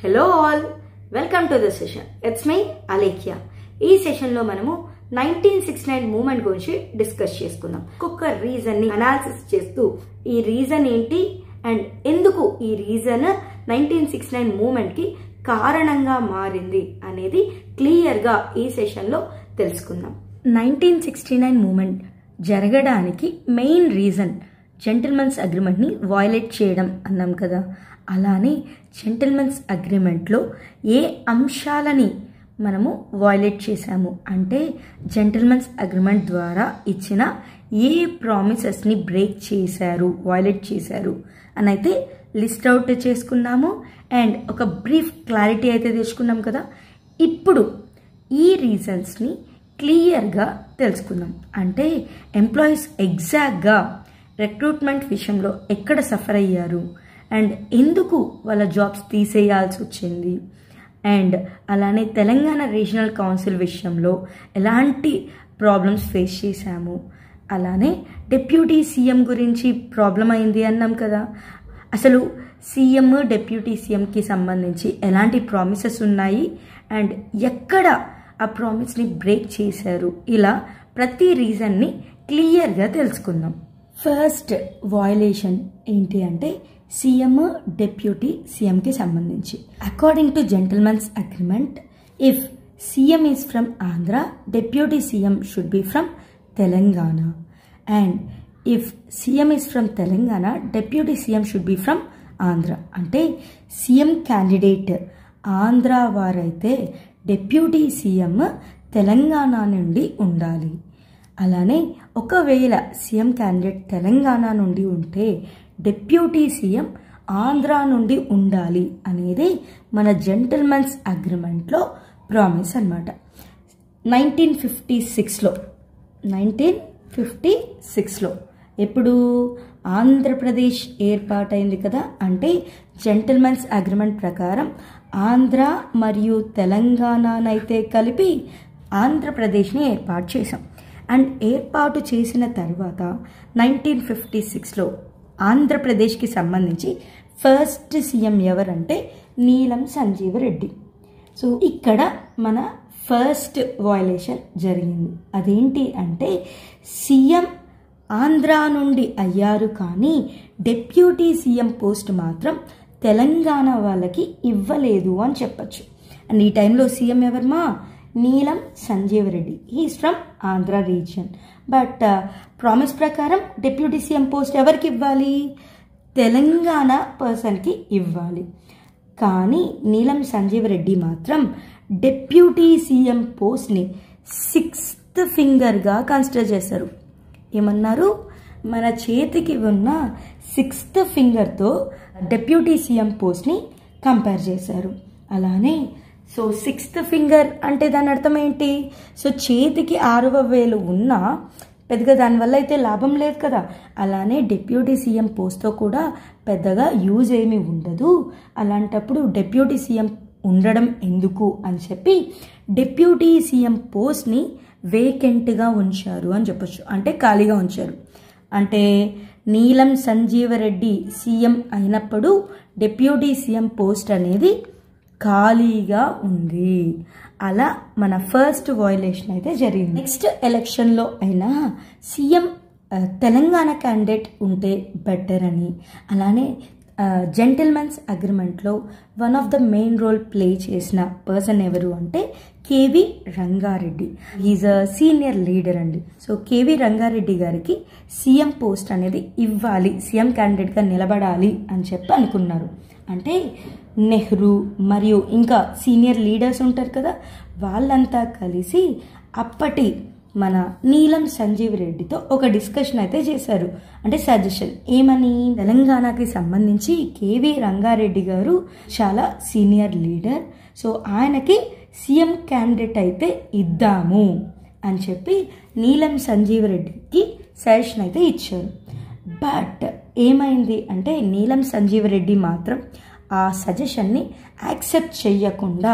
Hello all, welcome to the session. It's me Alekhya. ఈ సెషన్లో మనము 1969 మూమెంట్ గురించి డిస్కస్ చేసుకుందాం. ఒక్కొక్క రీజన్ని అనాలిసిస్ చేస్తూ ఈ రీజన్ ఏంటి అండ్ ఎందుకు ఈ రీజన్ 1969 మూమెంట్కి కారణంగా మారింది అనేది క్లియర్గా ఈ సెషన్లో తెలుసుకుందాం. 1969 మూమెంట్ జరగడానికి మెయిన్ రీజన్ జెంటిల్మెన్స్ అగ్రిమెంట్ని వయలేట్ చేయడం అన్నాం కదా. అలానే జెంటిల్మెన్స్ అగ్రిమెంట్లో ఏ అంశాలని మనము వయలేట్ చేశాము అంటే జెంటిల్మెన్స్ అగ్రిమెంట్ ద్వారా ఇచ్చిన ఏ ప్రామిసెస్ని బ్రేక్ చేశారు, వయలేట్ చేశారు అని అయితే లిస్ట్ అవుట్ చేసుకున్నాము అండ్ ఒక బ్రీఫ్ క్లారిటీ అయితే తెచ్చుకున్నాం కదా. ఇప్పుడు ఈ రీజన్స్ని క్లియర్గా తెలుసుకుందాం. అంటే ఎంప్లాయీస్ ఎగ్జాక్ట్గా రిక్రూట్మెంట్ విషయంలో ఎక్కడ సఫర్ అయ్యారు అండ్ ఎందుకు వాళ్ళ జాబ్స్ తీసేయాల్సి వచ్చింది అండ్ అలానే తెలంగాణ రీజనల్ కౌన్సిల్ విషయంలో ఎలాంటి ప్రాబ్లమ్స్ ఫేస్ చేశాము. అలానే డిప్యూటీ సీఎం గురించి ప్రాబ్లం అయింది అన్నాం కదా. అసలు సీఎం డిప్యూటీ సీఎంకి సంబంధించి ఎలాంటి ప్రామిసెస్ ఉన్నాయి అండ్ ఎక్కడ ఆ ప్రామిస్ని బ్రేక్ చేశారు, ఇలా ప్రతి రీజన్ని క్లియర్గా తెలుసుకుందాం. ఫస్ట్ వయలేషన్ ఏంటి అంటే సీఎం డిప్యూటీ సీఎంకి సంబంధించి. According to gentlemen's agreement, if CM is from Andhra, deputy CM should be from Telangana and if CM is from Telangana, deputy CM should be from Andhra. అంటే సీఎం క్యాండిడేట్ ఆంధ్ర వారైతే డిప్యూటీ సీఎం తెలంగాణ నుండి ఉండాలి. అలానే ఒకవేళ CM candidate Telangana నుండి ఉంటే deputy CM Andhra నుండి ఉండాలి అనేది మన జెంటిల్మెన్స్ అగ్రిమెంట్లో ప్రామిస్ అన్నమాట. 1956లో ఎప్పుడు ఆంధ్రప్రదేశ్ ఏర్పాటైంది కదా. అంటే జెంటిల్మెన్స్ అగ్రిమెంట్ ప్రకారం ఆంధ్ర మరియు తెలంగాణనైతే కలిపి ఆంధ్రప్రదేశ్ని ఏర్పాటు చేశాం. అండ్ ఏర్పాటు చేసిన తర్వాత 1956లో ఆంధ్రప్రదేశ్కి సంబంధించి ఫస్ట్ సీఎం ఎవరంటే నీలం సంజీవ రెడ్డి. సో ఇక్కడ మన ఫస్ట్ వయలేషన్ జరిగింది. అదేంటి అంటే సీఎం ఆంధ్ర నుండి అయ్యారు కానీ డిప్యూటీ సీఎం పోస్ట్ మాత్రం తెలంగాణ వాళ్ళకి ఇవ్వలేదు అని చెప్పచ్చు. అండ్ ఈ టైంలో సీఎం ఎవరమా? నీలం Sanjeeva Reddy. He's from Andhra region. But promise ప్రకారం డిప్యూటీ సీఎం పోస్ట్ ఎవరికి ఇవ్వాలి? తెలంగాణ పర్సన్కి ఇవ్వాలి. కానీ నీలం సంజీవ రెడ్డి మాత్రం డిప్యూటీ సీఎం పోస్ట్ని 6th ఫింగర్గా కన్సిడర్ చేశారు. ఏమన్నారు? మన చేతికి ఉన్న 6th ఫింగర్తో డిప్యూటీ సీఎం పోస్ట్ని కంపేర్ చేశారు. అలానే సో 6th ఫింగర్ అంటే దాని అర్థం ఏంటి? సో చేతికి 6వ వేలు ఉన్నా పెద్దగా దానివల్ల అయితే లాభం లేదు కదా. అలానే డిప్యూటీ సీఎం పోస్ట్తో కూడా పెద్దగా యూజ్ ఏమీ ఉండదు. అలాంటప్పుడు డిప్యూటీ సీఎం ఉండడం ఎందుకు అని చెప్పి డిప్యూటీ సీఎం పోస్ట్ని వేకెంట్గా ఉంచారు అని చెప్పొచ్చు. అంటే ఖాళీగా ఉంచారు. అంటే నీలం సంజీవ రెడ్డి సీఎం అయినప్పుడు డిప్యూటీ సీఎం పోస్ట్ అనేది ఖాళీగా ఉంది. అలా మన ఫస్ట్ వయలేషన్ అయితే జరిగింది. నెక్స్ట్ ఎలక్షన్లో అయినా సీఎం తెలంగాణ క్యాండిడేట్ ఉంటే బెటర్ అని. అలానే జెంటిల్మెన్స్ అగ్రిమెంట్లో one of the main role play చేసిన పర్సన్ ఎవరు అంటే KV Rangareddy. Is a senior leader అండి. సో కేవి రంగారెడ్డి గారికి సీఎం పోస్ట్ అనేది ఇవ్వాలి, సీఎం క్యాండిడేట్గా నిలబడాలి అని చెప్పి అనుకున్నారు. అంటే నెహ్రూ మరియు ఇంకా సీనియర్ లీడర్స్ ఉంటారు కదా, వాళ్ళంతా కలిసి అప్పటి మన నీలం సంజీవ్ రెడ్డితో ఒక డిస్కషన్ అయితే చేశారు. అంటే సజెషన్ ఏమని? తెలంగాణకి సంబంధించి కేవి రంగారెడ్డి గారు చాలా సీనియర్ లీడర్, సో ఆయనకి సీఎం క్యాండిడేట్ అయితే ఇద్దాము అని చెప్పి నీలం సంజీవ్ రెడ్డికి సజెషన్ అయితే ఇచ్చారు. బట్ ఏమైంది అంటే నీలం సంజీవ రెడ్డి మాత్రం ఆ సజెషన్ని యాక్సెప్ట్ చెయ్యకుండా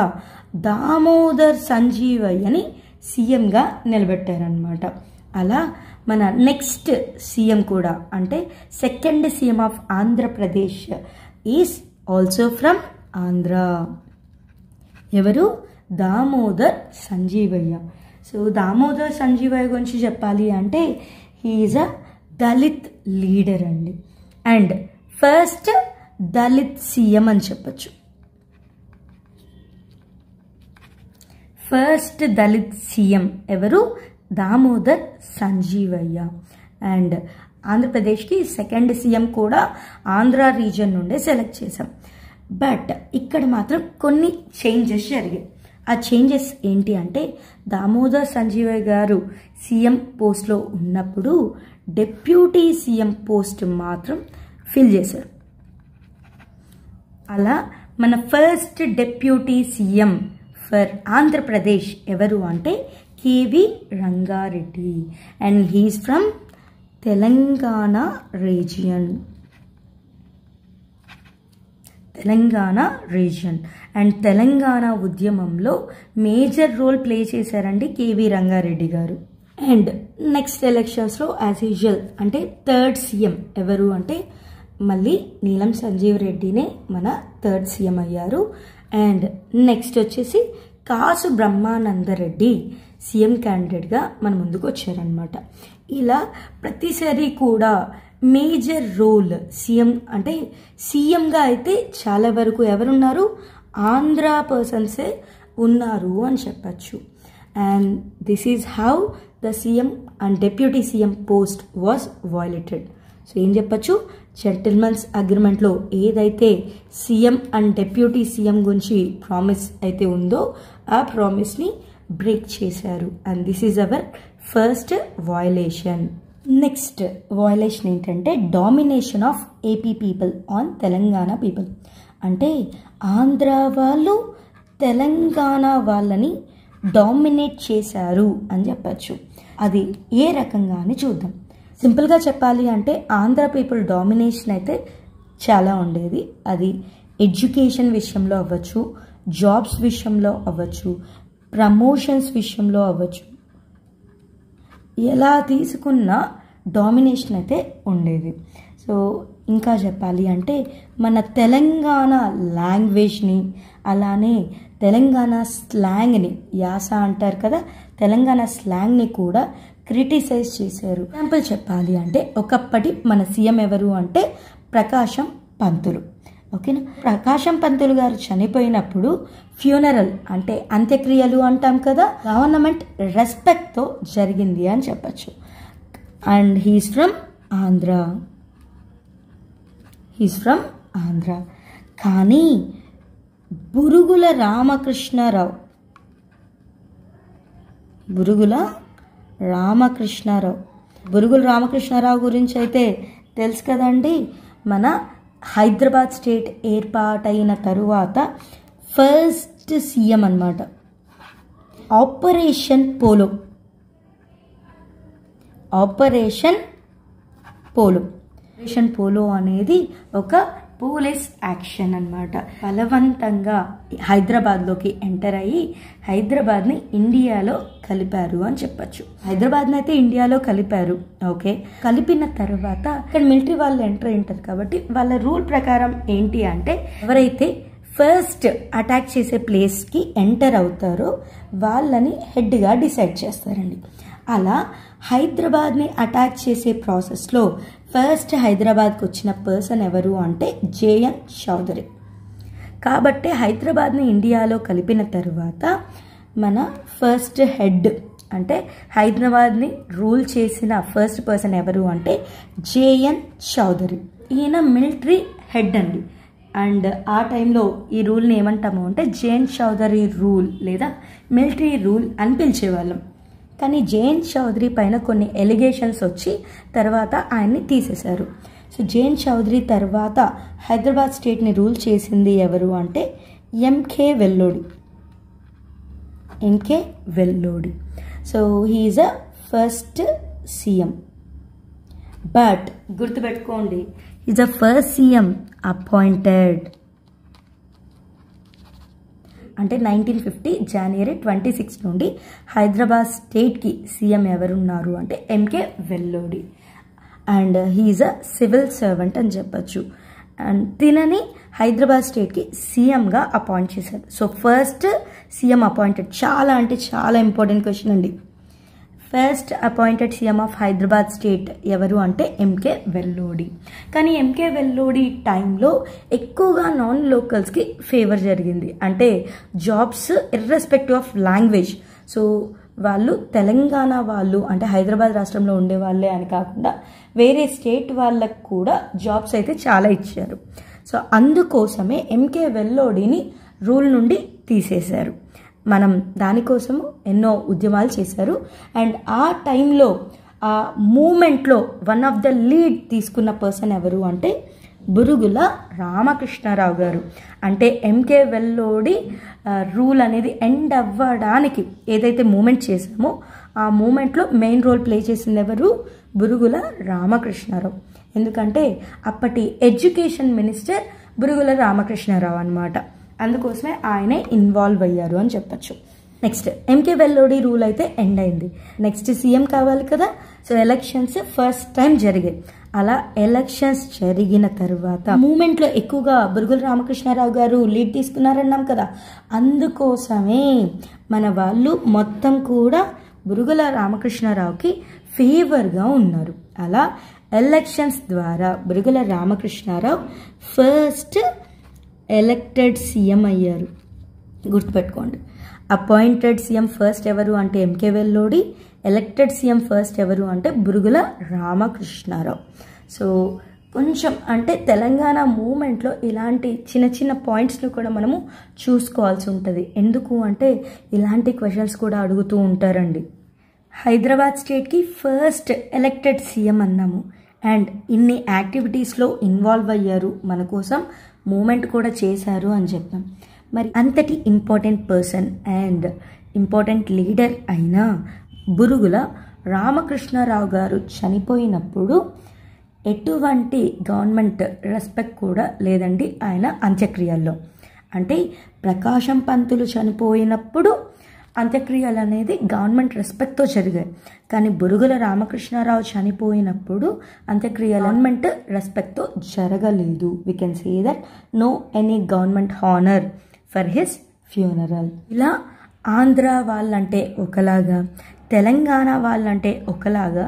దామోదర్ సంజీవయ్యని సీఎంగా నిలబెట్టారనమాట. అలా మన నెక్స్ట్ సీఎం కూడా అంటే second CM of Andhra Pradesh is also from Andhra. ఎవరు? దామోదర్ సంజీవయ్య. సో దామోదర్ సంజీవయ్య గురించి చెప్పాలి అంటే he is a Dalit leader అండి, అండ్ ఫస్ట్ దళిత్ సీఎం అని చెప్పచ్చు. ఫస్ట్ దళిత్ సీఎం ఎవరు? దామోదర్ సంజీవయ్య. అండ్ ఆంధ్రప్రదేశ్కి సెకండ్ సీఎం కూడా ఆంధ్ర రీజన్ నుండే సెలెక్ట్ చేశాం. బట్ ఇక్కడ మాత్రం కొన్ని చేంజెస్ జరిగాయి. ఆ చేంజెస్ ఏంటి అంటే దామోదర్ సంజీవయ్య గారు సీఎం పోస్ట్లో ఉన్నప్పుడు డెప్యూటీ సీఎం పోస్ట్ మాత్రం ఫిల్ చేశారు. అలా మన first deputy CM for Andhra Pradesh ఎవరు అంటే KV Rangareddy, and he's from Telangana region. And Telangana ఉద్యమంలో మేజర్ రోల్ ప్లే చేశారండి కేవి రంగారెడ్డి గారు. అండ్ నెక్స్ట్ ఎలక్షన్స్లో యాజ్ యూజువల్ అంటే థర్డ్ సీఎం ఎవరు అంటే మళ్ళీ నీలం సంజీవ్ రెడ్డినే మన థర్డ్ సీఎం అయ్యారు. అండ్ నెక్స్ట్ వచ్చేసి కాసు బ్రహ్మానందరెడ్డి సీఎం క్యాండిడేట్గా మన ముందుకు వచ్చారనమాట. ఇలా ప్రతిసారి కూడా మేజర్ రోల్ సీఎం అంటే సీఎంగా అయితే చాలా వరకు ఎవరున్నారు? ఆంధ్ర పర్సన్సే ఉన్నారు అని చెప్పచ్చు. And this is how the CM and deputy CM post was violated. So ఏం చెప్పచ్చు? జెంటిల్మెన్స్ అగ్రిమెంట్లో ఏదైతే సీఎం అండ్ డెప్యూటీ సీఎం గురించి ప్రామిస్ అయితే ఉందో ఆ ప్రామిస్ని బ్రేక్ చేశారు. And this is our first violation. Next violation ఏంటంటే domination of AP people on Telangana people. అంటే ఆంధ్ర వాళ్ళు తెలంగాణ వాళ్ళని డామినేట్ చేశారు అని చెప్పచ్చు. అది ఏ రకంగా అని చూద్దాం. సింపుల్గా చెప్పాలి అంటే ఆంధ్ర పీపుల్ డామినేషన్ అయితే చాలా ఉండేది. అది ఎడ్యుకేషన్ విషయంలో అవ్వచ్చు, జాబ్స్ విషయంలో అవ్వచ్చు, ప్రమోషన్స్ విషయంలో అవ్వచ్చు, ఎలా తీసుకున్న డామినేషన్ అయితే ఉండేది. సో ఇంకా చెప్పాలి అంటే మన తెలంగాణ లాంగ్వేజ్ని అలానే తెలంగాణ స్లాంగ్ని, యాస అంటారు కదా, తెలంగాణ స్లాంగ్ని కూడా క్రిటిసైజ్ చేశారు. ఎగ్జాంపుల్ చెప్పాలి అంటే ఒకప్పటి మన సీఎం ఎవరు అంటే ప్రకాశం పంతులు. ఓకేనా? ప్రకాశం పంతులు గారు చనిపోయినప్పుడు ఫ్యూనరల్ అంటే అంత్యక్రియలు అంటాం కదా, గవర్నమెంట్ రెస్పెక్ట్తో జరిగింది అని చెప్పచ్చు. And he's from Andhra. కానీ బురుగుల రామకృష్ణారావు గురించి అయితే తెలుసు కదండి. మన హైదరాబాద్ స్టేట్ ఏర్పాటైన తరువాత ఫస్ట్ సీఎం అన్నమాట. ఆపరేషన్ పోలో అనేది ఒక పోలీస్ యాక్షన్ అన్నమాట. బలవంతంగా హైదరాబాద్లోకి ఎంటర్ అయ్యి హైదరాబాద్ని ఇండియాలో కలిపారు అని చెప్పచ్చు. హైదరాబాద్ని అయితే ఇండియాలో కలిపారు. ఓకే, కలిపిన తర్వాత ఇక్కడ మిలిటరీ వాళ్ళు ఎంటర్ అయింటారు కాబట్టి వాళ్ళ రూల్ ప్రకారం ఏంటి అంటే ఎవరైతే ఫస్ట్ అటాక్ చేసే ప్లేస్కి ఎంటర్ అవుతారో వాళ్ళని హెడ్గా డిసైడ్ చేస్తారండి. అలా హైదరాబాద్ని అటాక్ చేసే ప్రాసెస్లో ఫస్ట్ హైదరాబాద్కి వచ్చిన పర్సన్ ఎవరు అంటే జేఎన్ చౌదరి. కాబట్టి హైదరాబాద్ని ఇండియాలో కలిపిన తర్వాత మన ఫస్ట్ హెడ్ అంటే హైదరాబాద్ని రూల్ చేసిన ఫస్ట్ పర్సన్ ఎవరు అంటే జేఎన్ చౌదరి. ఈయన మిలిటరీ హెడ్ అండి. అండ్ ఆ టైంలో ఈ రూల్ని ఏమంటాము అంటే జేఎన్ చౌదరి రూల్ లేదా మిలిటరీ రూల్ అని పిలిచేవాళ్ళం. కానీ జేఎన్ చౌదరి పైన కొన్ని ఎలిగేషన్స్ వచ్చి తర్వాత ఆయన్ని తీసేశారు. సో జేఎన్ చౌదరి తర్వాత హైదరాబాద్ స్టేట్ని రూల్ చేసింది ఎవరు అంటే MK Vellodi. So he is a first CM. But గుర్తుపెట్టుకోండి, is a first CM appointed. అంటే 1950 జనవరి 26 నుండి హైదరాబాద్ స్టేట్కి సీఎం ఎవరున్నారు అంటే MK Vellodi. And he's a civil servant అని చెప్పచ్చు. అండ్ తినని హైదరాబాద్ స్టేట్కి సీఎంగా అపాయింట్ చేశారు. సో ఫస్ట్ సీఎం అపాయింటెడ్, చాలా అంటే చాలా ఇంపార్టెంట్ క్వశ్చన్ అండి. First appointed CM of Hyderabad state ఎవరు అంటే ఎంకే వెల్లోడి. కానీ ఎంకే వెల్లోడి టైంలో ఎక్కువగా నాన్ లోకల్స్కి ఫేవర్ జరిగింది. అంటే jobs irrespective of language. So వాళ్ళు తెలంగాణ వాళ్ళు అంటే హైదరాబాద్ రాష్ట్రంలో ఉండే వాళ్ళే అని కాకుండా వేరే స్టేట్ వాళ్ళకు కూడా జాబ్స్ అయితే చాలా ఇచ్చారు. సో అందుకోసమే ఎంకే వెల్లోడిని రూల్ నుండి తీసేశారు. మనం దానికోసము ఎన్నో ఉద్యమాలు చేశారు. అండ్ ఆ టైంలో ఆ మూమెంట్లో వన్ ఆఫ్ ద లీడ్ తీసుకున్న పర్సన్ ఎవరు అంటే బురుగుల రామకృష్ణారావు గారు. అంటే ఎంకే వెల్లోడి రూల్ అనేది ఎండ్ అవ్వడానికి ఏదైతే మూమెంట్ చేశామో ఆ మూమెంట్లో మెయిన్ రోల్ ప్లే చేసింది ఎవరు? బురుగుల రామకృష్ణారావు. ఎందుకంటే అప్పటి ఎడ్యుకేషన్ మినిస్టర్ బురుగుల రామకృష్ణారావు అన్నమాట. అందుకోసమే ఆయనే ఇన్వాల్వ్ అయ్యారు అని చెప్పచ్చు. నెక్స్ట్ ఎంకే వెల్లోడి రూల్ అయితే ఎండ్ అయింది. నెక్స్ట్ సీఎం కావాలి కదా. సో ఎలక్షన్స్ ఫస్ట్ టైం జరిగాయి. అలా ఎలక్షన్స్ జరిగిన తర్వాత మూమెంట్లో ఎక్కువగా బురుగుల రామకృష్ణారావు గారు లీడ్ తీసుకున్నారన్నాం కదా. అందుకోసమే మన వాళ్ళు మొత్తం కూడా బురుగుల రామకృష్ణారావుకి ఫేవర్గా ఉన్నారు. అలా ఎలక్షన్స్ ద్వారా Burugula Ramakrishna Rao first elected CM అయ్యారు. గుర్తుపెట్టుకోండి, అపాయింటెడ్ సీఎం ఫస్ట్ ఎవరు అంటే MK Vellodi, elected CM first ఎవరు అంటే బురుగుల రామకృష్ణారావు. సో కొంచెం అంటే తెలంగాణ మూమెంట్లో ఇలాంటి చిన్న చిన్న పాయింట్స్ని కూడా మనము చూసుకోవాల్సి ఉంటుంది. ఎందుకు అంటే ఇలాంటి క్వశ్చన్స్ కూడా అడుగుతూ ఉంటారండి. హైదరాబాద్ స్టేట్కి ఫస్ట్ ఎలక్టెడ్ సీఎం అన్నాము అండ్ ఇన్ని యాక్టివిటీస్లో ఇన్వాల్వ్ అయ్యారు, మన కోసం మూమెంట్ కూడా చేశారు అని చెప్పాం. మరి అంతటి important person and important leader అయిన బురుగుల రామకృష్ణారావు గారు చనిపోయినప్పుడు ఎటువంటి గవర్నమెంట్ రెస్పెక్ట్ కూడా లేదండి ఆయన అంత్యక్రియల్లో. అంటే ప్రకాశం పంతులు చనిపోయినప్పుడు అంత్యక్రియలు అనేది గవర్నమెంట్ రెస్పెక్ట్తో జరిగాయి. కానీ బురుగుల రామకృష్ణారావు చనిపోయినప్పుడు అంత్యక్రియలు గవర్నమెంట్ రెస్పెక్ట్తో జరగలేదు. We can say that no any government honour for his funeral. ఇలా ఆంధ్ర వాళ్ళంటే ఒకలాగా, తెలంగాణ వాళ్ళంటే ఒకలాగా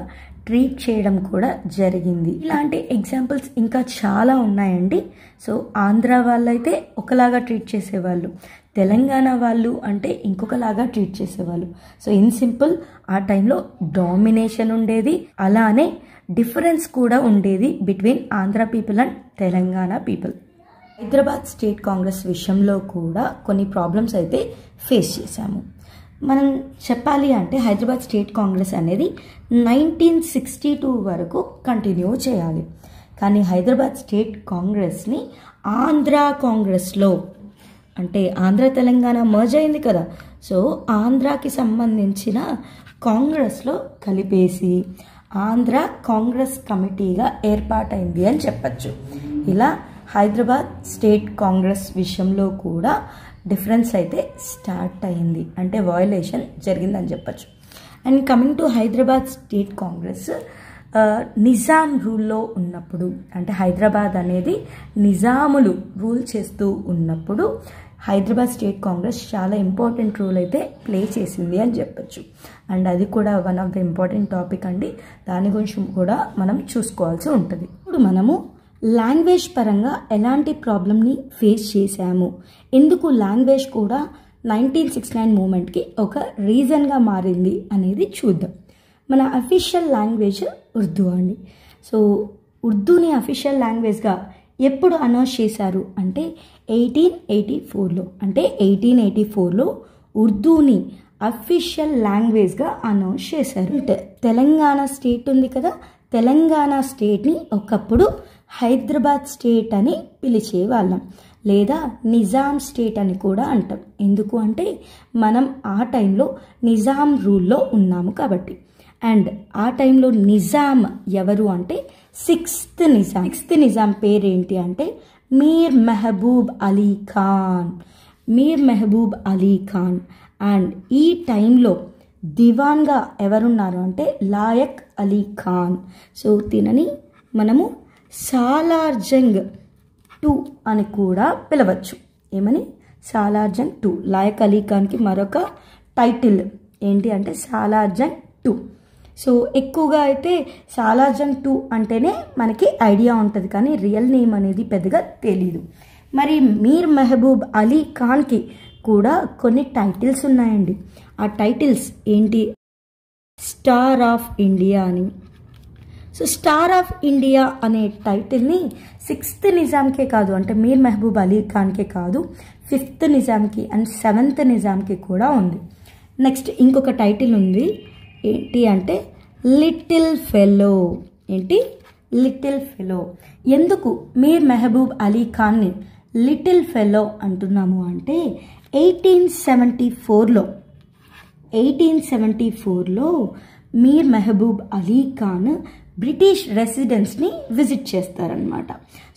ట్రీట్ చేయడం కూడా జరిగింది. ఇలాంటి ఎగ్జాంపుల్స్ ఇంకా చాలా ఉన్నాయండి. సో ఆంధ్ర వాళ్ళైతే ఒకలాగా ట్రీట్ చేసేవాళ్ళు, తెలంగాణ వాళ్ళు అంటే ఇంకొకలాగా ట్రీట్ చేసేవాళ్ళు. సో ఇన్ సింపుల్ ఆ టైంలో డామినేషన్ ఉండేది, అలానే డిఫరెన్స్ కూడా ఉండేది between Andhra people and Telangana people. Hyderabad state Congress విషయంలో కూడా కొన్ని ప్రాబ్లమ్స్ అయితే ఫేస్ చేశాము. మనం చెప్పాలి అంటే హైదరాబాద్ స్టేట్ కాంగ్రెస్ అనేది 1962 వరకు కంటిన్యూ చేయాలి. కానీ హైదరాబాద్ స్టేట్ కాంగ్రెస్ని ఆంధ్ర కాంగ్రెస్లో, అంటే ఆంధ్ర తెలంగాణ మర్జ్ అయింది కదా, సో ఆంధ్రాకి సంబంధించిన కాంగ్రెస్లో కలిపేసి ఆంధ్ర కాంగ్రెస్ కమిటీగా ఏర్పాటైంది అని చెప్పచ్చు. ఇలా హైదరాబాద్ స్టేట్ కాంగ్రెస్ విషయంలో కూడా డిఫరెన్స్ అయితే స్టార్ట్ అయింది, అంటే వయలేషన్ జరిగిందని చెప్పచ్చు. And coming to Hyderabad state Congress, Nizam రూల్లో ఉన్నప్పుడు, అంటే హైదరాబాద్ అనేది నిజాములు రూల్ చేస్తూ ఉన్నప్పుడు హైదరాబాద్ స్టేట్ కాంగ్రెస్ చాలా ఇంపార్టెంట్ రోల్ అయితే ప్లే చేసింది అని చెప్పచ్చు. అండ్ అది కూడా one of the important topic అండి, దాని గురించి కూడా మనం చూసుకోవాల్సి ఉంటుంది. ఇప్పుడు మనము లాంగ్వేజ్ పరంగా ఎలాంటి ప్రాబ్లమ్ని ఫేస్ చేశాము, ఎందుకు లాంగ్వేజ్ కూడా 1969 మూమెంట్కి ఒక రీజన్గా మారింది అనేది చూద్దాం. మన అఫీషియల్ లాంగ్వేజ్ ఉర్దూ అండి. సో ఉర్దూని అఫీషియల్ లాంగ్వేజ్గా ఎప్పుడు అనౌన్స్ చేశారు అంటే 1884లో. అంటే 1884లో ఉర్దూని అఫీషియల్ లాంగ్వేజ్గా అనౌన్స్ చేశారు. తెలంగాణ స్టేట్ ఉంది కదా, తెలంగాణ స్టేట్ని ఒకప్పుడు హైదరాబాద్ స్టేట్ అని పిలిచేవాళ్ళం, లేదా నిజాం స్టేట్ అని కూడా అంటాం. ఎందుకు అంటే మనం ఆ టైంలో నిజాం రూల్లో ఉన్నాము కాబట్టి. అండ్ ఆ టైంలో నిజాం ఎవరు అంటే సిక్స్త్ నిజాం పేరేంటి అంటే మీర్ మెహబూబ్ అలీ ఖాన్. మీర్ మెహబూబ్ అలీ ఖాన్. అండ్ ఈ టైంలో దివాన్గా ఎవరున్నారు అంటే లాయక్ అలీ ఖాన్. సో తినని మనము సాలార్ జంగ్ 2 అని కూడా పిలవచ్చు. ఏమని? సాలార్ జంగ్ 2. లాయక్ అలీ ఖాన్కి మరొక టైటిల్ ఏంటి అంటే సాలార్ జంగ్ 2. సో ఎక్కువగా అయితే సాలార్ జంగ్ 2 అంటేనే మనకి ఐడియా ఉంటుంది, కానీ రియల్ నేమ్ అనేది పెద్దగా తెలీదు. మరి మీర్ మెహబూబ్ అలీ ఖాన్కి కూడా కొన్ని టైటిల్స్ ఉన్నాయండి. ఆ టైటిల్స్ ఏంటి? స్టార్ ఆఫ్ ఇండియా అని. సో స్టార్ ఆఫ్ ఇండియా అనే టైటిల్ని 6th నిజాంకే కాదు, అంటే మీర్ మెహబూబ్ అలీ ఖాన్కే కాదు, 5th నిజాంకి అండ్ 7th నిజాంకి కూడా ఉంది. నెక్స్ట్ ఇంకొక టైటిల్ ఉంది, ఏంటి అంటే లిటిల్ ఫెలో. ఏంటి? Little fellow. ఎందుకు మీర్ మెహబూబ్ అలీ ఖాన్ని లిటిల్ ఫెలో అంటున్నాము అంటే 1874లో మీర్ మెహబూబ్ అలీ ఖాన్ బ్రిటిష్ రెసిడెన్స్ని విజిట్ చేస్తారనమాట.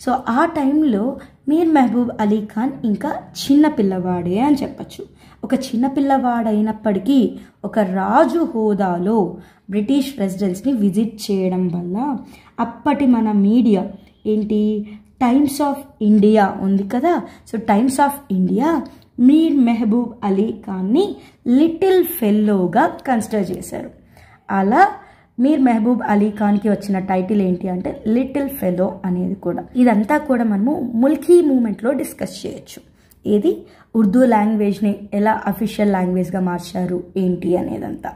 సో ఆ టైంలో మీర్ మెహబూబ్ అలీ ఖాన్ ఇంకా చిన్న పిల్లవాడే అని చెప్పచ్చు. ఒక చిన్న పిల్లవాడైనప్పటికీ ఒక రాజు హోదాలో బ్రిటిష్ రెసిడెన్స్ని విజిట్ చేయడం వల్ల అప్పటి మన మీడియా ఏంటి? టైమ్స్ ఆఫ్ ఇండియా ఉంది కదా. So Times of India Mir Mahboob Ali ఖాన్ని లిటిల్ ఫెల్లోగా కన్సిడర్ చేశారు. అలా మీర్ మెహబూబ్ అలీ ఖాన్కి వచ్చిన టైటిల్ ఏంటి అంటే లిటిల్ ఫెలో అనేది కూడా. ఇదంతా కూడా మనము ముల్కీ మూమెంట్లో డిస్కస్ చేయొచ్చు. ఏది? ఉర్దూ లాంగ్వేజ్ని ఎలా అఫీషియల్ లాంగ్వేజ్గా మార్చారు ఏంటి అనేదంతా.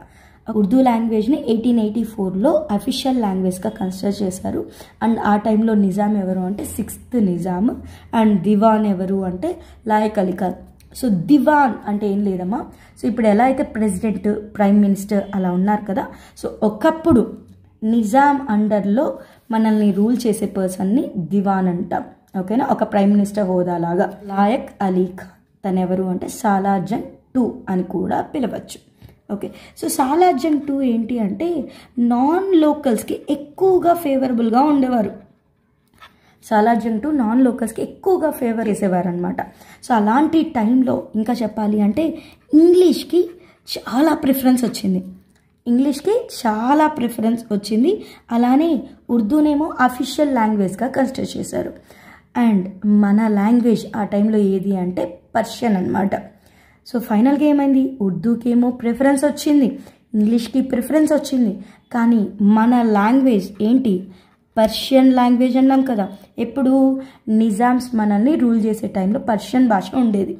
ఉర్దూ లాంగ్వేజ్ని 1884లో అఫీషియల్ లాంగ్వేజ్గా కన్సిడర్ చేశారు. అండ్ ఆ టైంలో నిజాం ఎవరు అంటే 6th నిజాం, అండ్ దివాన్ ఎవరు అంటే లాయక్ అలీ ఖాన్. సో దివాన్ అంటే ఏం లేదమ్మా, సో ఇప్పుడు ఎలా అయితే ప్రెసిడెంట్, ప్రైమ్ మినిస్టర్ అలా ఉన్నారు కదా, సో ఒకప్పుడు నిజాం అండర్లో మనల్ని రూల్ చేసే పర్సన్ని దివాన్ అంటాం. ఓకేనా? ఒక ప్రైమ్ మినిస్టర్ హోదాలాగా. లాయక్ అలీ ఖాన్ తనెవరు అంటే సాలార్ జంగ్ 2 అని కూడా పిలవచ్చు. ఓకే. సో సాలార్ జంగ్ 2 ఏంటి అంటే నాన్ లోకల్స్కి ఎక్కువగా ఫేవరబుల్గా ఉండేవారు. సాలార్ జంగ్ 2 నాన్ లోకల్స్కి ఎక్కువగా ఫేవర్ చేసేవారు అనమాట. సో అలాంటి టైంలో ఇంకా చెప్పాలి అంటే ఇంగ్లీష్కి చాలా ప్రిఫరెన్స్ వచ్చింది. అలానే ఉర్దూనేమో అఫీషియల్ లాంగ్వేజ్గా కన్సిడర్ చేశారు. అండ్ మన లాంగ్వేజ్ ఆ టైంలో ఏది అంటే పర్షియన్ అనమాట. సో ఫైనల్గా ఏమైంది? ఉర్దూకేమో ప్రిఫరెన్స్ వచ్చింది, ఇంగ్లీష్కి ప్రిఫరెన్స్ వచ్చింది, కానీ మన లాంగ్వేజ్ ఏంటి? పర్షియన్ లాంగ్వేజ్ అన్నాం కదా. ఎప్పుడు నిజామ్స్ మనల్ని రూల్ చేసే టైంలో పర్షియన్ భాష ఉండేది,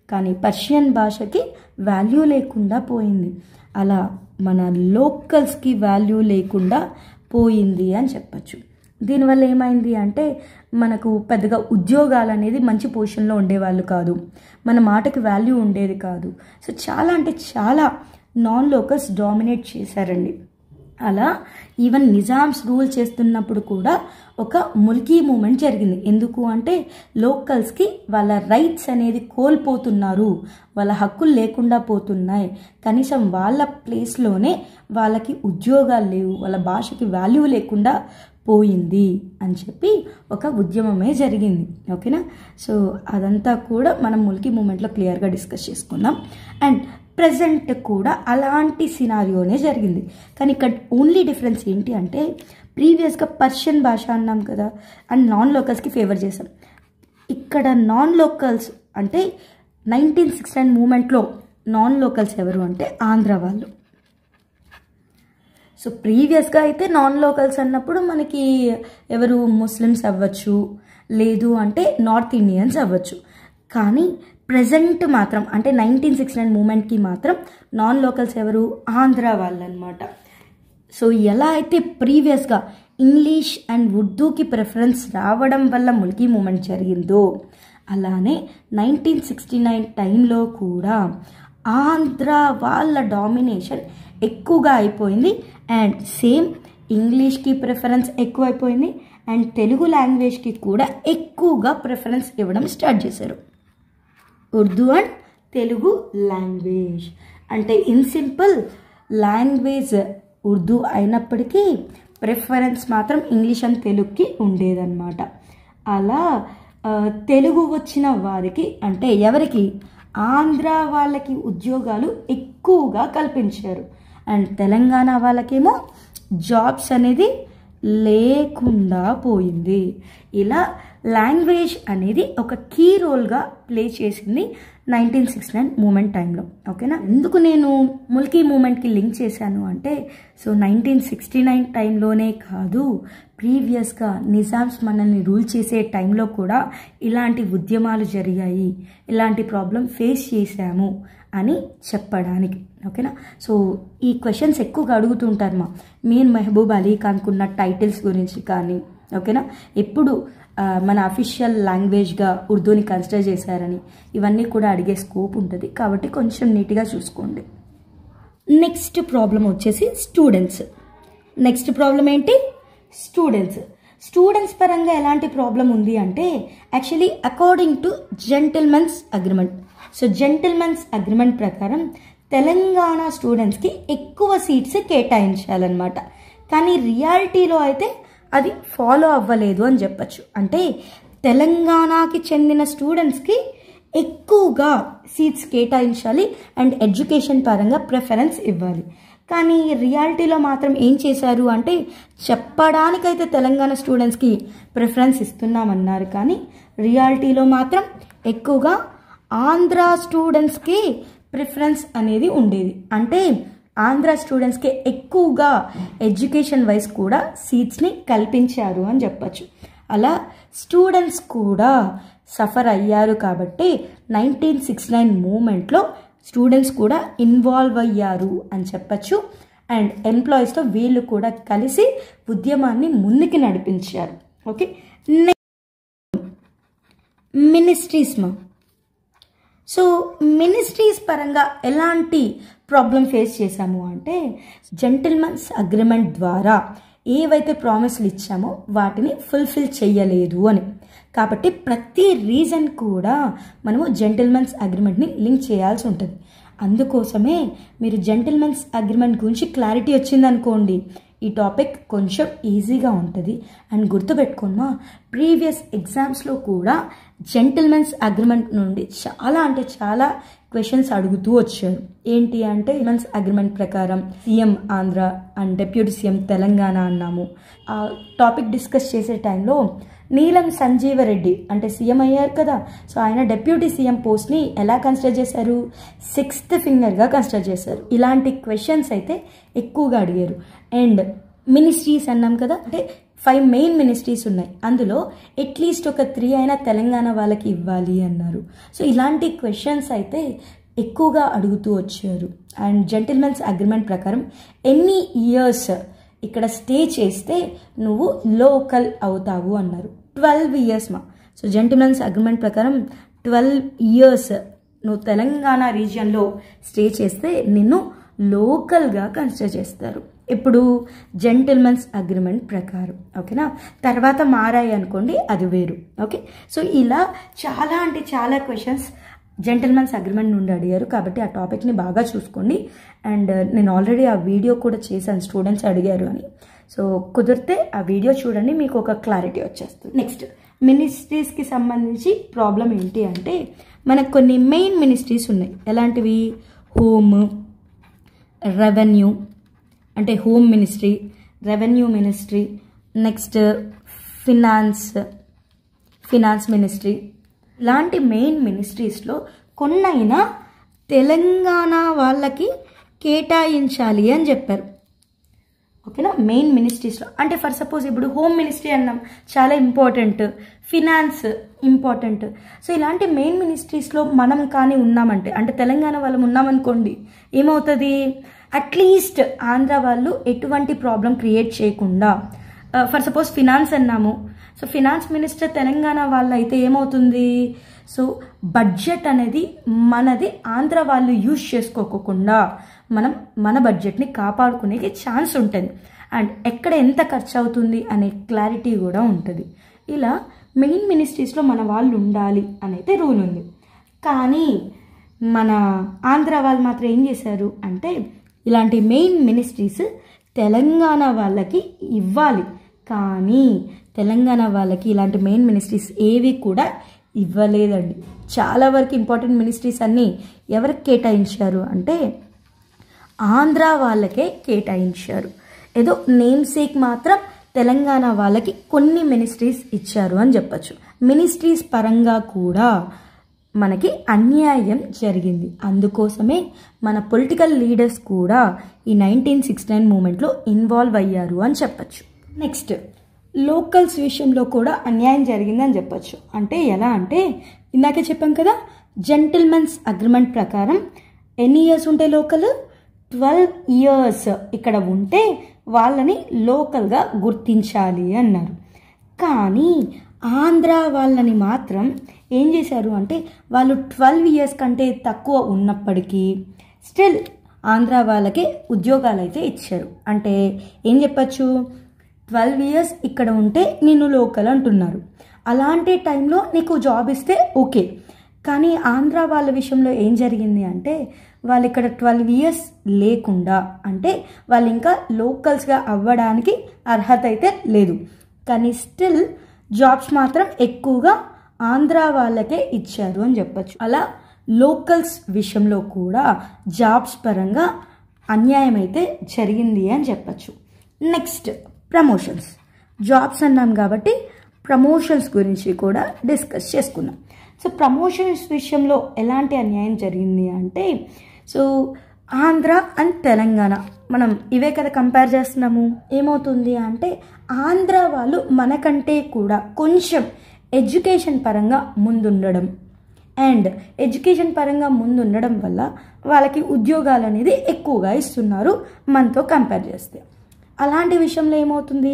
కానీ పర్షియన్ భాషకి వాల్యూ లేకుండా పోయింది. అలా మన లోకల్స్కి వాల్యూ లేకుండా పోయింది అని చెప్పచ్చు. దీనివల్ల ఏమైంది అంటే మనకు పెద్దగా ఉద్యోగాలు అనేది మంచి పొజిషన్లో ఉండేవాళ్ళు కాదు, మన మాటకి వాల్యూ ఉండేది కాదు. సో చాలా అంటే చాలా నాన్ లోకల్స్ డామినేట్ చేశారండి. అలా ఈవెన్ నిజామ్స్ రూల్ చేస్తున్నప్పుడు కూడా ఒక ముల్కీ మూమెంట్ జరిగింది. ఎందుకు అంటే లోకల్స్కి వాళ్ళ రైట్స్ అనేది కోల్పోతున్నారు, వాళ్ళ హక్కులు లేకుండా పోతున్నాయి, కనీసం వాళ్ళ ప్లేస్లోనే వాళ్ళకి ఉద్యోగాలు లేవు, వాళ్ళ భాషకి వాల్యూ లేకుండా పోయింది అని చెప్పి ఒక ఉద్యమమే జరిగింది. ఓకేనా? సో అదంతా కూడా మనం ముల్కీ మూమెంట్లో క్లియర్గా డిస్కస్ చేసుకుందాం. అండ్ ప్రజెంట్ కూడా అలాంటి సినారియోనే జరిగింది, కానీ ఇక్కడ ఓన్లీ డిఫరెన్స్ ఏంటి అంటే ప్రీవియస్గా పర్షియన్ భాష అన్నాం కదా అండ్ నాన్ లోకల్స్కి ఫేవర్ చేసాం. ఇక్కడ నాన్ లోకల్స్ అంటే 1969 మూమెంట్లో నాన్ లోకల్స్ ఎవరు అంటే ఆంధ్ర వాళ్ళు. సో ప్రీవియస్గా అయితే నాన్ లోకల్స్ అన్నప్పుడు మనకి ఎవరు? ముస్లిమ్స్ అవ్వచ్చు, లేదు అంటే నార్త్ ఇండియన్స్ అవ్వచ్చు. కానీ ప్రజెంట్ మాత్రం అంటే 1969 మూమెంట్కి మాత్రం నాన్ లోకల్స్ ఎవరు? ఆంధ్ర వాళ్ళు అనమాట. సో ఎలా అయితే ప్రీవియస్గా ఇంగ్లీష్ అండ్ ఉర్దూకి ప్రిఫరెన్స్ రావడం వల్ల ముల్కీ మూమెంట్ జరిగిందో, అలానే 1969 టైంలో కూడా ఆంధ్ర వాళ్ళ డామినేషన్ ఎక్కువగా అయిపోయింది. అండ్ సేమ్ ఇంగ్లీష్కి ప్రిఫరెన్స్ ఎక్కువైపోయింది అండ్ తెలుగు లాంగ్వేజ్కి కూడా ఎక్కువగా ప్రిఫరెన్స్ ఇవ్వడం స్టార్ట్ చేశారు. ఉర్దూ అండ్ తెలుగు లాంగ్వేజ్ అంటే ఇన్ సింపుల్ లాంగ్వేజ్ ఉర్దూ అయినప్పటికీ ప్రిఫరెన్స్ మాత్రం ఇంగ్లీష్ అండ్ తెలుగుకి ఉండేదన్నమాట. అలా తెలుగు వచ్చిన వారికి అంటే ఎవరికి? ఆంధ్ర వాళ్ళకి ఉద్యోగాలు ఎక్కువగా కల్పించారు అండ్ తెలంగాణ వాళ్ళకేమో జాబ్స్ అనేది లేకుండా పోయింది. ఇలా లాంగ్వేజ్ అనేది ఒక కీ రోల్గా ప్లే చేసింది 1969 మూమెంట్ టైంలో. ఓకేనా, ఎందుకు నేను ముల్కీ మూమెంట్కి లింక్ చేశాను అంటే, సో 1969 టైంలోనే కాదు, ప్రీవియస్గా నిజామ్స్ మనల్ని రూల్ చేసే టైంలో కూడా ఇలాంటి ఉద్యమాలు జరిగాయి, ఇలాంటి ప్రాబ్లం ఫేస్ చేశాము అని చెప్పడానికి. ఓకేనా, సో ఈ క్వశ్చన్స్ ఎక్కువగా అడుగుతుంటారు మీర్ మెహబూబ్ అలీ ఖాన్కున్న టైటిల్స్ గురించి కానీ. ఓకేనా, ఎప్పుడు మన అఫీషియల్ లాంగ్వేజ్గా ఉర్దూని కన్సిడర్ చేశారని ఇవన్నీ కూడా అడిగే స్కోప్ ఉంటుంది, కాబట్టి కొంచెం నీట్గా చూసుకోండి. నెక్స్ట్ ప్రాబ్లం వచ్చేసి స్టూడెంట్స్. నెక్స్ట్ ప్రాబ్లం ఏంటి? స్టూడెంట్స్ పరంగా ఎలాంటి ప్రాబ్లం ఉంది అంటే, actually according to gentlemen's agreement. So gentlemen's agreement ప్రకారం తెలంగాణ స్టూడెంట్స్కి ఎక్కువ సీట్స్ కేటాయించాలన్నమాట. కానీ రియాలిటీలో అయితే అది ఫాలో అవ్వలేదు అని చెప్పచ్చు. అంటే తెలంగాణకి చెందిన స్టూడెంట్స్కి ఎక్కువగా సీట్స్ కేటాయించాలి అండ్ ఎడ్యుకేషన్ పరంగా ప్రిఫరెన్స్ ఇవ్వాలి. కానీ రియాలిటీలో మాత్రం ఏం చేశారు అంటే, చెప్పడానికైతే తెలంగాణ స్టూడెంట్స్కి ప్రిఫరెన్స్ ఇస్తున్నామన్నారు, కానీ రియాలిటీలో మాత్రం ఎక్కువగా ఆంధ్ర స్టూడెంట్స్కి ప్రిఫరెన్స్ అనేది ఉండేది. అంటే ఆంధ్ర స్టూడెంట్స్కి ఎక్కువగా ఎడ్యుకేషన్ వైజ్ కూడా సీట్స్ని కల్పించారు అని చెప్పచ్చు. అలా స్టూడెంట్స్ కూడా సఫర్ అయ్యారు కాబట్టి 1969 మూమెంట్లో స్టూడెంట్స్ కూడా ఇన్వాల్వ్ అయ్యారు అని చెప్పచ్చు. అండ్ ఎంప్లాయీస్తో వీళ్ళు కూడా కలిసి ఉద్యమాన్ని ముందుకు నడిపించారు. ఓకే, మినిస్ట్రీస్ సో మినిస్ట్రీస్ పరంగా ఎలాంటి ప్రాబ్లం ఫేస్ చేశాము అంటే, జెంటిల్మెన్స్ అగ్రిమెంట్ ద్వారా ఏవైతే ప్రామిస్లు ఇచ్చామో వాటిని ఫుల్ఫిల్ చేయలేదు అని. కాబట్టి ప్రతి రీజన్ కూడా మనము జెంటిల్మెన్స్ అగ్రిమెంట్ని లింక్ చేయాల్సి ఉంటుంది. అందుకోసమే మీరు జెంటిల్మెన్స్ అగ్రిమెంట్ గురించి క్లారిటీ వచ్చిందనుకోండి, ఈ టాపిక్ కొంచెం ఈజీగా ఉంటుంది. అండ్ గుర్తుపెట్టుకోమా, ప్రీవియస్ ఎగ్జామ్స్లో కూడా జెంటిల్మెన్స్ అగ్రిమెంట్ నుండి చాలా క్వశ్చన్స్ అడుగుతూ వచ్చారు. ఏంటి అంటే, జెంటిల్మెన్స్ అగ్రిమెంట్ ప్రకారం CM Andhra and deputy CM Telangana అన్నాము. ఆ టాపిక్ డిస్కస్ చేసే టైంలో నీలం సంజీవరెడ్డి అంటే సీఎం అయ్యారు కదా, సో ఆయన డిప్యూటీ సీఎం పోస్ట్ని ఎలా కన్సిడర్ చేశారు? 6th ఫింగర్గా కన్సిడర్ చేశారు. ఇలాంటి క్వశ్చన్స్ అయితే ఎక్కువగా అడిగారు. అండ్ మినిస్ట్రీస్ అన్నాం కదా, అంటే 5 మెయిన్ మినిస్ట్రీస్ ఉన్నాయి, అందులో అట్లీస్ట్ ఒక 3 అయినా తెలంగాణ వాళ్ళకి ఇవ్వాలి అన్నారు. సో ఇలాంటి క్వశ్చన్స్ అయితే ఎక్కువగా అడుగుతూ వచ్చారు. అండ్ జెంటిల్మెన్స్ అగ్రిమెంట్ ప్రకారం ఎన్ని ఇయర్స్ ఇక్కడ స్టే చేస్తే నువ్వు లోకల్ అవుతావు అన్నారు. 12 years సో జెంటిల్మెన్స్ అగ్రిమెంట్ ప్రకారం 12 years నువ్వు తెలంగాణ రీజియన్లో స్టే చేస్తే నిన్ను లోకల్గా కన్సిడర్ చేస్తారు. ఇప్పుడు జెంటిల్మెన్స్ అగ్రిమెంట్ ప్రకారం. ఓకేనా, తర్వాత మారాయి అనుకోండి, అది వేరు. ఓకే, సో ఇలా చాలా క్వశ్చన్స్ జెంటిల్మెన్స్ అగ్రిమెంట్ నుండి అడిగారు, కాబట్టి ఆ టాపిక్ని బాగా చూసుకోండి. అండ్ నేను ఆల్రెడీ ఆ వీడియో కూడా చేశాను, స్టూడెంట్స్ అడిగారు అని. సో కుదిరితే ఆ వీడియో చూడండి, మీకు ఒక క్లారిటీ వచ్చేస్తుంది. నెక్స్ట్ మినిస్ట్రీస్కి సంబంధించి ప్రాబ్లం ఏంటి అంటే, మనకు కొన్ని మెయిన్ మినిస్ట్రీస్ ఉన్నాయి. ఎలాంటివి? హోమ్, రెవెన్యూ అంటే home ministry, revenue ministry, next finance ministry. ఇలాంటి మెయిన్ మినిస్ట్రీస్లో కొన్నైనా తెలంగాణ వాళ్ళకి కేటాయించాలి అని చెప్పారు. ఓకేనా, మెయిన్ మినిస్ట్రీస్లో అంటే ఫర్ సపోజ్ ఇప్పుడు హోమ్ మినిస్ట్రీ అన్నాం, చాలా ఇంపార్టెంట్, ఫినాన్స్ ఇంపార్టెంట్. సో ఇలాంటి మెయిన్ మినిస్ట్రీస్లో మనం కానీ ఉన్నామంటే, అంటే తెలంగాణ వాళ్ళం ఉన్నామనుకోండి, ఏమవుతుంది? అట్లీస్ట్ ఆంధ్ర వాళ్ళు ఎటువంటి ప్రాబ్లం క్రియేట్ చేయకుండా, ఫర్ సపోజ్ ఫినాన్స్ అన్నాము, సో ఫినాన్స్ మినిస్టర్ తెలంగాణ వాళ్ళు అయితే ఏమవుతుంది? సో బడ్జెట్ అనేది మనది ఆంధ్ర వాళ్ళు యూజ్ చేసుకోకుండా మనం మన బడ్జెట్ని కాపాడుకునే ఛాన్స్ ఉంటుంది. అండ్ ఎక్కడ ఎంత ఖర్చు అవుతుంది అనే క్లారిటీ కూడా ఉంటుంది. ఇలా మెయిన్ మినిస్ట్రీస్లో మన వాళ్ళు ఉండాలి అని అయితే రూల్ ఉంది. కానీ మన ఆంధ్ర వాళ్ళు మాత్రం ఏం చేశారు అంటే, ఇలాంటి మెయిన్ మినిస్ట్రీస్ తెలంగాణ వాళ్ళకి ఇవ్వాలి, కానీ తెలంగాణ వాళ్ళకి ఇలాంటి మెయిన్ మినిస్ట్రీస్ ఏవి కూడా ఇవ్వలేదండి. చాలా వరకు ఇంపార్టెంట్ మినిస్ట్రీస్ అన్నీ ఎవరికి కేటాయించారు అంటే ఆంధ్ర వాళ్ళకే కేటాయించారు. ఏదో నేమ్ సేక్ మాత్రం తెలంగాణ వాళ్ళకి కొన్ని మినిస్ట్రీస్ ఇచ్చారు అని చెప్పచ్చు. మినిస్ట్రీస్ పరంగా కూడా మనకి అన్యాయం జరిగింది. అందుకోసమే మన పొలిటికల్ లీడర్స్ కూడా ఈ 1969 మూమెంట్లో ఇన్వాల్వ్ అయ్యారు అని చెప్పచ్చు. నెక్స్ట్, లోకల్స్ విషయంలో కూడా అన్యాయం జరిగిందని చెప్పచ్చు. అంటే ఎలా అంటే ఇందాకే చెప్పాం కదా, జెంటిల్మెన్స్ అగ్రిమెంట్ ప్రకారం ఎన్ని ఇయర్స్ ఉంటాయి లోకల్? 12 ఇయర్స్ ఇక్కడ ఉంటే వాళ్ళని లోకల్గా గుర్తించాలి అన్నారు. కానీ ఆంధ్ర వాళ్ళని మాత్రం ఏం చేశారు అంటే వాళ్ళు 12 ఇయర్స్ కంటే తక్కువ ఉన్నప్పటికీ స్టిల్ ఆంధ్ర వాళ్ళకే ఉద్యోగాలు అయితే ఇచ్చారు. అంటే ఏం చెప్పచ్చు, 12 ఇయర్స్ ఇక్కడ ఉంటే నేను లోకల్ అంటున్నారు. అలాంటి టైంలో నీకు జాబ్ ఇస్తే ఓకే. కానీ ఆంధ్ర వాళ్ళ విషయంలో ఏం జరిగింది అంటే వాళ్ళు ఇక్కడ 12 ఇయర్స్ లేకుండా, అంటే వాళ్ళు ఇంకా లోకల్స్గా అవ్వడానికి అర్హత అయితే లేదు. కానీ స్టిల్ జాబ్స్ మాత్రం ఎక్కువగా ఆంధ్ర వాళ్ళకే ఇచ్చారు అని చెప్పచ్చు. అలా లోకల్స్ విషయంలో కూడా జాబ్స్ పరంగా అన్యాయం అయితే జరిగింది అని చెప్పచ్చు. Next, promotions. జాబ్స్ అన్నాం కాబట్టి ప్రమోషన్స్ గురించి కూడా డిస్కస్ చేసుకున్నాం. సో ప్రమోషన్స్ విషయంలో ఎలాంటి అన్యాయం జరిగింది అంటే, సో ఆంధ్ర అండ్ తెలంగాణ మనం ఇవే కదా కంపేర్ చేస్తున్నాము. ఏమవుతుంది అంటే ఆంధ్ర వాళ్ళు మనకంటే కూడా కొంచెం ఎడ్యుకేషన్ పరంగా ముందుండడం, అండ్ ఎడ్యుకేషన్ పరంగా ముందుండడం వల్ల వాళ్ళకి ఉద్యోగాలు అనేది ఎక్కువగా ఇస్తున్నారు మనతో కంపేర్ చేస్తే. అలాంటి విషయంలో ఏమవుతుంది,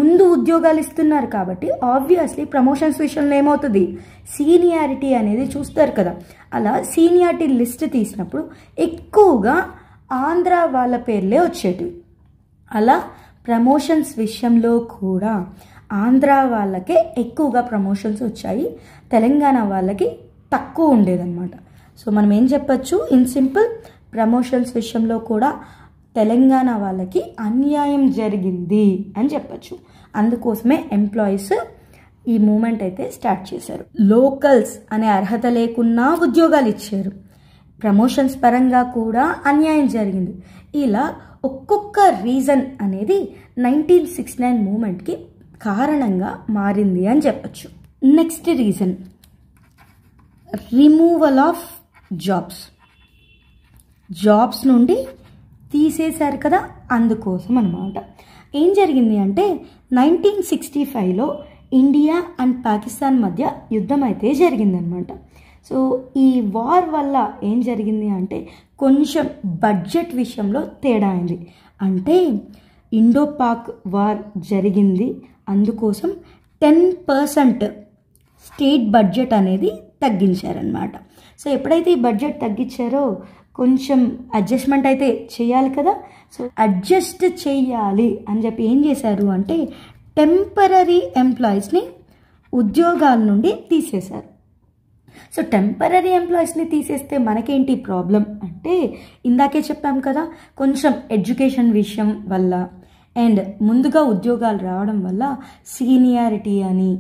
ముందు ఉద్యోగాలు ఇస్తున్నారు కాబట్టి ఆబ్వియస్లీ ప్రమోషన్స్ విషయంలో ఏమవుతుంది, సీనియారిటీ అనేది చూస్తారు కదా. అలా సీనియారిటీ లిస్ట్ తీసినప్పుడు ఎక్కువగా ఆంధ్ర వాళ్ళ పేర్లే వచ్చేటివి. అలా ప్రమోషన్స్ విషయంలో కూడా ఆంధ్ర వాళ్ళకే ఎక్కువగా ప్రమోషన్స్ వచ్చాయి, తెలంగాణ వాళ్ళకి తక్కువ ఉండేదన్నమాట. సో మనం ఏం చెప్పచ్చు, ఇన్ సింపుల్ ప్రమోషన్స్ విషయంలో కూడా తెలంగాణ వాళ్ళకి అన్యాయం జరిగింది అని చెప్పచ్చు. అందుకోసమే ఎంప్లాయీస్ ఈ మూమెంట్ అయితే స్టార్ట్ చేశారు. లోకల్స్ అనే అర్హత లేకున్నా ఉద్యోగాలు ఇచ్చారు, ప్రమోషన్స్ పరంగా కూడా అన్యాయం జరిగింది. ఇలా ఒక్కొక్క రీజన్ అనేది 1969 మూమెంట్కి కారణంగా మారింది అని చెప్పచ్చు. Next reason, removal of jobs నుండి తీసేశారు కదా, అందుకోసం అన్నమాట. ఏం జరిగింది అంటే 1965లో ఇండియా అండ్ పాకిస్తాన్ మధ్య యుద్ధం అయితే జరిగిందనమాట. సో ఈ వార్ వల్ల ఏం జరిగింది అంటే కొంచెం బడ్జెట్ విషయంలో తేడా అయింది. అంటే ఇండో పాక్ వార్ జరిగింది, అందుకోసం 10% స్టేట్ బడ్జెట్ అనేది తగ్గించారనమాట. సో ఎప్పుడైతే ఈ బడ్జెట్ తగ్గించారో కొంచెం అడ్జస్ట్మెంట్ అయితే చేయాలి కదా. సో అడ్జస్ట్ చేయాలి అని చెప్పి ఏం చేశారు అంటే టెంపరరీ ఎంప్లాయీస్ని ఉద్యోగాల నుండి తీసేశారు. సో టెంపరరీ ఎంప్లాయీస్ని తీసేస్తే మనకేంటి ప్రాబ్లం అంటే ఇందాకే చెప్పాం కదా, కొంచెం ఎడ్యుకేషన్ విషయం వల్ల అండ్ ముందుగా ఉద్యోగాలు రావడం వల్ల సీనియారిటీ అని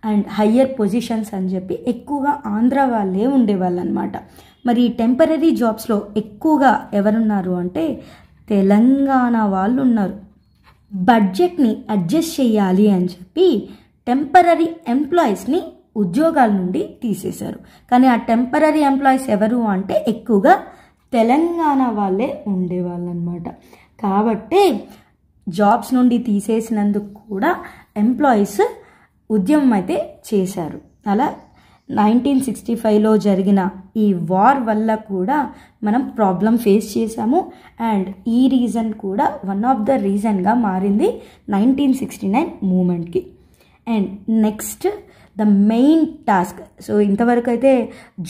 అండ్ హయ్యర్ పొజిషన్స్ అని చెప్పి ఎక్కువగా ఆంధ్ర వాళ్ళే ఉండేవాళ్ళు అనమాట. మరి టెంపరరీ జాబ్స్లో ఎక్కువగా ఎవరున్నారు అంటే తెలంగాణ వాళ్ళు ఉన్నారు. బడ్జెట్ని అడ్జస్ట్ చేయాలి అని చెప్పి టెంపరరీ ఎంప్లాయీస్ని ఉద్యోగాల నుండి తీసేశారు. కానీ ఆ టెంపరరీ ఎంప్లాయీస్ ఎవరు అంటే ఎక్కువగా తెలంగాణ వాళ్ళే ఉండేవాళ్ళు అనమాట. కాబట్టి జాబ్స్ నుండి తీసేసినందుకు కూడా ఎంప్లాయీస్ ఉద్యమం అయితే చేశారు. అలా 1965లో జరిగిన ఈ వార్ వల్ల కూడా మనం ప్రాబ్లం ఫేస్ చేసాము. అండ్ ఈ రీజన్ కూడా వన్ ఆఫ్ ద రీజన్గా మారింది 1969 మూమెంట్కి. And next the main task. So ఇంతవరకు అయితే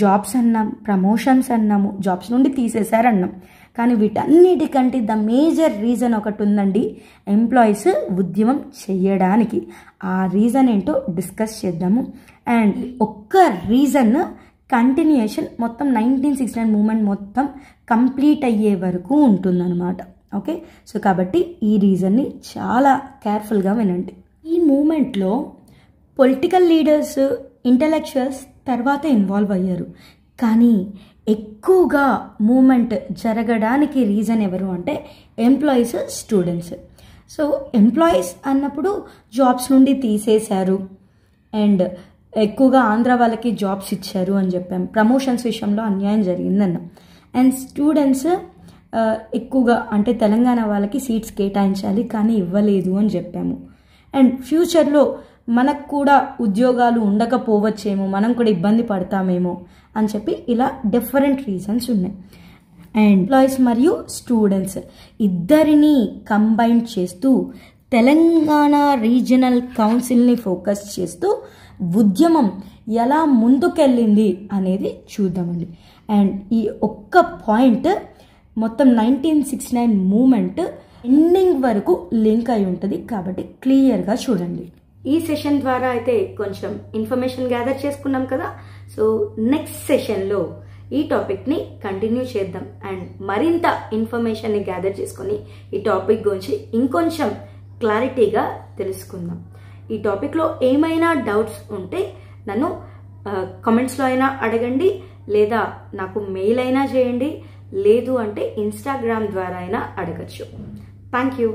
జాబ్స్ అన్నాం, ప్రమోషన్స్ అన్నాము, జాబ్స్ నుండి తీసేశారన్నాం. కానీ వీటన్నిటికంటే ద మేజర్ రీజన్ ఒకటి ఉందండి ఎంప్లాయీస్ ఉద్యమం చేయడానికి. ఆ రీజన్ ఏంటో డిస్కస్ చేద్దాము. అండ్ ఒక్క రీజన్ కంటిన్యూషన్ మొత్తం 1969 మూమెంట్ మొత్తం కంప్లీట్ అయ్యే వరకు ఉంటుందన్నమాట. ఓకే, సో కాబట్టి ఈ రీజన్ని చాలా కేర్ఫుల్గా వినండి. ఈ మూమెంట్లో పొలిటికల్ లీడర్స్, ఇంటలెక్చువల్స్ తర్వాత ఇన్వాల్వ్ అయ్యారు. కానీ ఎక్కువగా మూమెంట్ జరగడానికి రీజన్ ఎవరు అంటే ఎంప్లాయీస్, స్టూడెంట్స్. సో ఎంప్లాయీస్ అన్నప్పుడు జాబ్స్ నుండి తీసేశారు అండ్ ఎక్కువగా ఆంధ్ర వాళ్ళకి జాబ్స్ ఇచ్చారు అని చెప్పాము. ప్రమోషన్స్ విషయంలో అన్యాయం జరిగిందన్నాం. అండ్ స్టూడెంట్స్ ఎక్కువగా అంటే తెలంగాణ వాళ్ళకి సీట్స్ కేటాయించాలి కానీ ఇవ్వలేదు అని చెప్పాము. అండ్ ఫ్యూచర్లో మనకు కూడా ఉద్యోగాలు ఉండకపోవచ్చేమో, మనం కూడా ఇబ్బంది పడతామేమో అని చెప్పి ఇలా డిఫరెంట్ రీజన్స్ ఉన్నాయి. అండ్ ఎంప్లాయీస్ మరియు స్టూడెంట్స్ ఇద్దరిని కంబైన్ చేస్తూ తెలంగాణ రీజనల్ కౌన్సిల్ని ఫోకస్ చేస్తూ ఉద్యమం ఎలా ముందుకెళ్ళింది అనేది చూద్దామండి. అండ్ ఈ ఒక్క పాయింట్ మొత్తం 1969 మూమెంట్ ఎండింగ్ వరకు లింక్ అయి ఉంటుంది కాబట్టి క్లియర్గా చూడండి. ఈ సెషన్ ద్వారా అయితే కొంచెం ఇన్ఫర్మేషన్ గ్యాదర్ చేసుకున్నాం కదా. సో నెక్స్ట్ సెషన్లో ఈ టాపిక్ని కంటిన్యూ చేద్దాం అండ్ మరింత ఇన్ఫర్మేషన్ని గ్యాదర్ చేసుకొని ఈ టాపిక్ గురించి ఇంకొంచెం క్లారిటీగా తెలుసుకుందాం. ఈ టాపిక్లో ఏమైనా డౌట్స్ ఉంటే నన్ను కామెంట్స్లో అయినా అడగండి, లేదా నాకు మెయిల్ అయినా చేయండి, లేదు అంటే ఇన్స్టాగ్రామ్ ద్వారా అయినా అడగచ్చు. Thank you.